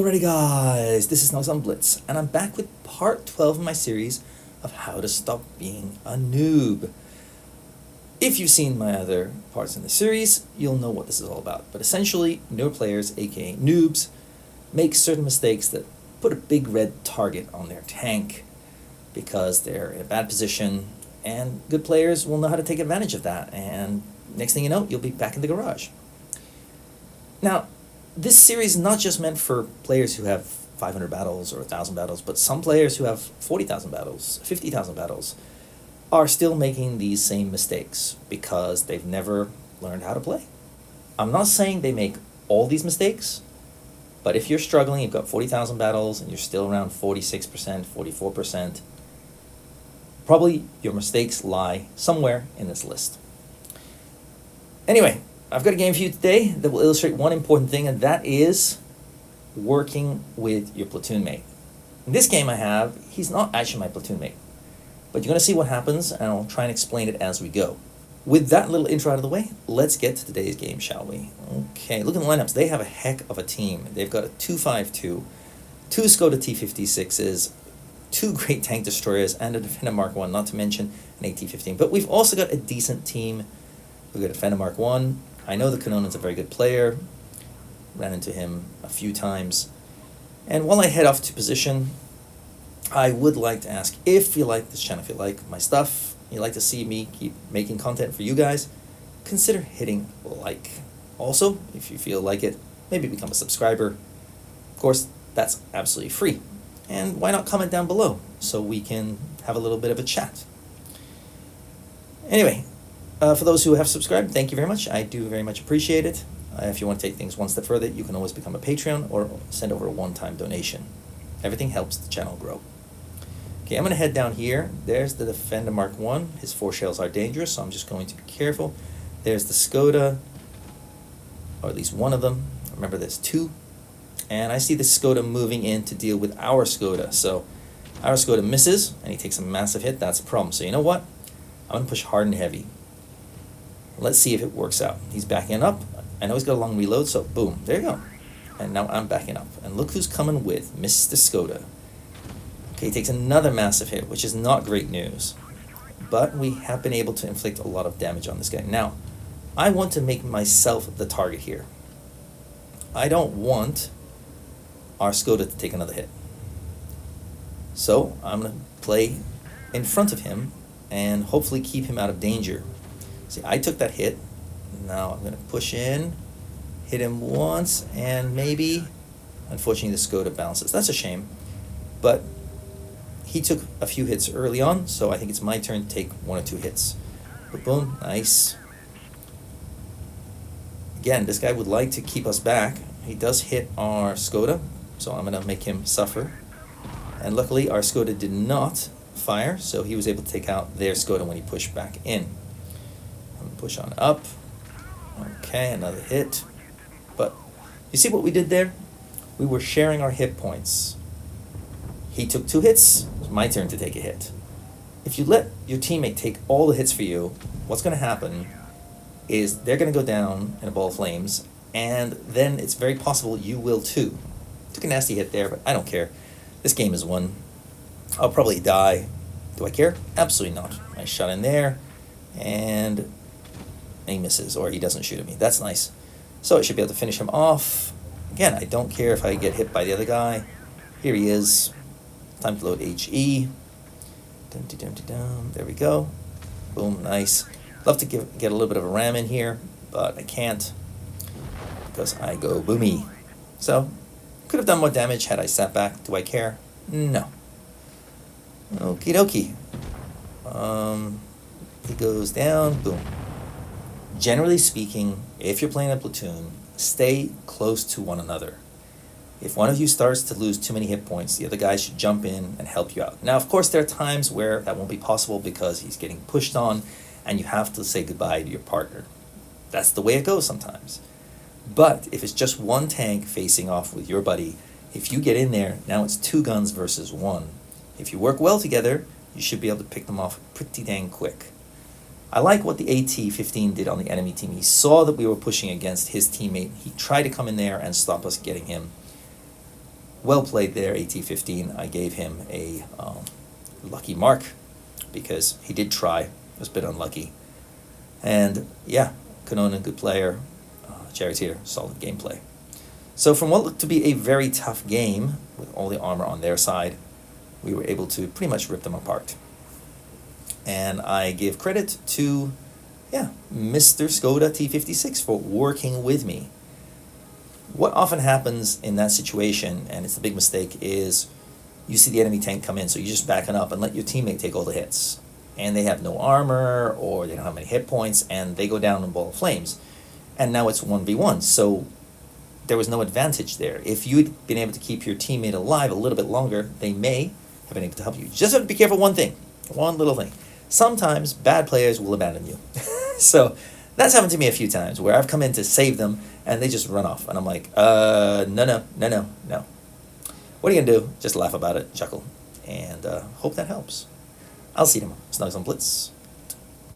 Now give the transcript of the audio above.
Alrighty guys, this is Snugsonblitz, and I'm back with part 12 of my series of how to stop being a noob. If you've seen my other parts in the series, you'll know what this is all about. But essentially, newer players, aka noobs, make certain mistakes that put a big red target on their tank because they're in a bad position, and good players will know how to take advantage of that, and next thing you know, you'll be back in the garage. Now, this series is not just meant for players who have 500 battles or 1,000 battles, but some players who have 40,000 battles, 50,000 battles, are still making these same mistakes because they've never learned how to play. I'm not saying they make all these mistakes, but if you're struggling, you've got 40,000 battles and you're still around 46%, 44%, probably your mistakes lie somewhere in this list. Anyway, I've got a game for you today that will illustrate one important thing, and that is working with your platoon mate. In this game he's not actually my platoon mate, but you're going to see what happens, and I'll try and explain it as we go. With that little intro out of the way, let's get to today's game, shall we? Okay, look at the lineups. They have a heck of a team. They've got a 252, 2 Skoda T-56s, 2 great tank destroyers, and a Defender Mark 1, not to mention an AT-15. But we've also got a decent team. We've got a Defender Mark 1. I know the Kanonan's a very good player. Ran into him a few times. And while I head off to position, I would like to ask, if you like this channel, if you like my stuff, you like to see me keep making content for you guys, consider hitting like. Also, if you feel like it, maybe become a subscriber. Of course, that's absolutely free. And why not comment down below so we can have a little bit of a chat. Anyway, for those who have subscribed, thank you very much. I do very much appreciate it. If you want to take things one step further, you can always become a Patreon or send over a one-time donation. Everything helps the channel grow. Okay, I'm going to head down here. There's the Defender Mark 1. His 4 shells are dangerous, so I'm just going to be careful. There's the Skoda, or at least one of them. Remember, there's 2. And I see the Skoda moving in to deal with our Skoda. So our Skoda misses, and he takes a massive hit. That's a problem. So you know what? I'm going to push hard and heavy. Let's see if it works out. He's backing up. I know he's got a long reload, so boom, there you go. And now I'm backing up. And look who's coming with Mr. Skoda. Okay, he takes another massive hit, which is not great news. But we have been able to inflict a lot of damage on this guy. Now, I want to make myself the target here. I don't want our Skoda to take another hit. So I'm going to play in front of him and hopefully keep him out of danger. See, I took that hit. Now I'm going to push in, hit him once, and maybe, unfortunately, the Skoda bounces. That's a shame. But he took a few hits early on, so I think it's my turn to take 1 or 2 hits. But boom, nice. Again, this guy would like to keep us back. He does hit our Skoda, so I'm going to make him suffer. And luckily, our Skoda did not fire, so he was able to take out their Skoda when he pushed back in. I'm going to push on up. Okay, another hit. But you see what we did there? We were sharing our hit points. He took 2 hits. It was my turn to take a hit. If you let your teammate take all the hits for you, what's going to happen is they're going to go down in a ball of flames, and then it's very possible you will too. Took a nasty hit there, but I don't care. This game is won. I'll probably die. Do I care? Absolutely not. Nice shot in there, and he misses, or he doesn't shoot at me. That's nice. So I should be able to finish him off. Again, I don't care if I get hit by the other guy. Here he is. Time to load HE. Dum, dum, dum, dum. There we go. Boom, nice. Love to get a little bit of a ram in here, but I can't because I go boomy. So, could have done more damage had I sat back. Do I care? No. Okie dokie. He goes down. Boom. Generally speaking, if you're playing a platoon, stay close to one another. If one of you starts to lose too many hit points, the other guy should jump in and help you out. Now, of course, there are times where that won't be possible because he's getting pushed on and you have to say goodbye to your partner. That's the way it goes sometimes. But if it's just one tank facing off with your buddy, if you get in there, now it's 2 guns versus 1. If you work well together, you should be able to pick them off pretty dang quick. I like what the AT-15 did on the enemy team. He saw that we were pushing against his teammate. He tried to come in there and stop us getting him. Well played there, AT15. I gave him a lucky mark because he did try. It was a bit unlucky. And yeah, Kononen, good player. Charioteer, solid gameplay. So from what looked to be a very tough game, with all the armor on their side, we were able to pretty much rip them apart. And I give credit to, Mr. Skoda T56 for working with me. What often happens in that situation, and it's a big mistake, is you see the enemy tank come in, so you just backing up and let your teammate take all the hits. And they have no armor, or they don't have many hit points, and they go down in a ball of flames. And now it's 1v1, so there was no advantage there. If you'd been able to keep your teammate alive a little bit longer, they may have been able to help you. You just have to be careful one little thing. Sometimes bad players will abandon you. So that's happened to me a few times where I've come in to save them and they just run off. And I'm like, no. What are you gonna do? Just laugh about it, chuckle, and hope that helps. I'll see you tomorrow. Snugsonblitz.